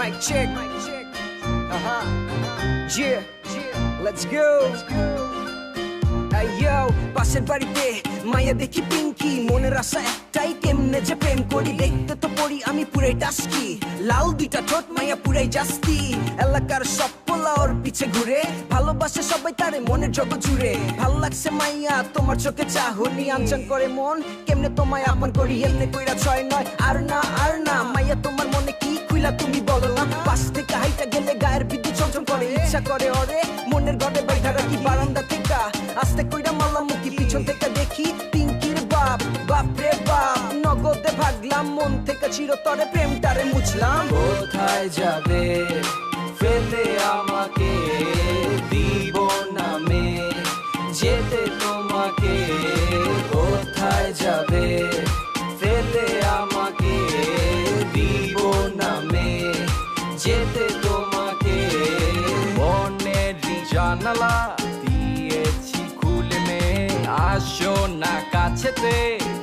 Mic check. Yeah, let's go. Yo, পাশের বাড়িতে মায়া দেখি পিঙ্কি, মনের আশা একটাই কেমনে যে প্রেম করি। দেখতে তো পড়ি আমি পুরাই টাস্কি, লাল দুইটা ঠোঁট মায়া পুরাই জাস্তি। এলাকার সব পোলা ওর পিছে ঘুরে, ভালোবাসে সবাই তারে মনের জগৎ জুড়ে। ভাল লাগছে মাইয়া তোমার চোখে চাহনি, আনচান করে মন কেমনে তোমায় আপন করি। এমনে কইরা 6-9 আর না মাইয়া তোমার মনে কি খুইলা তুমি বলো না। পাশ থেকে হাইটা গেলে গায়ের বিদ্যুৎ চমচম করে, ইচ্ছা করে ওরে মনের ঘরে বাইধা রাখি। বারান্দা থেকে আস্তে কইরা মারলাম মুখি, পিছন থেকে দেখি পিঙ্কির বাপ। বাপ রে বাপ, নগদে ভাগলাম মন থেকে চিরতরে প্রেমটারে মুছলাম। কোথায় যাবে ফেলে আমাকে, দিব নামে যেতে তোমাকে। কোথায় যাবে ফেলে আমাকে, দিব নামে যেতে তোমাকে। মনের জানালা দিয়েছি খুলে, আসো না কাছেতে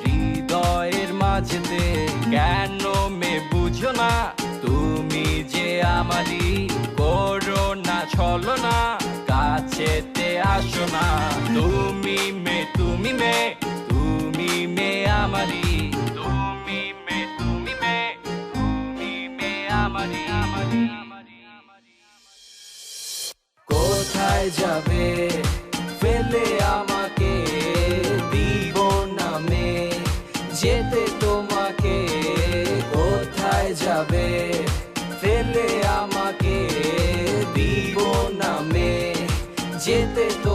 হৃদয়ের মাঝেতে। কেন মে বুঝো না তুমি যে আমারই, করো না ছলনা কাছেতে আসো না। তুমি মে তুমি মে তুমি মে আমারই, তুমি মে তুমি মে তুমি মে আমারই। কোথায় যাবে ফেলে আমাকে, দিব নামে যেতে তোমাকে। কোথায় যাবে ফেলে আমাকে, দিব নামে যেতে তো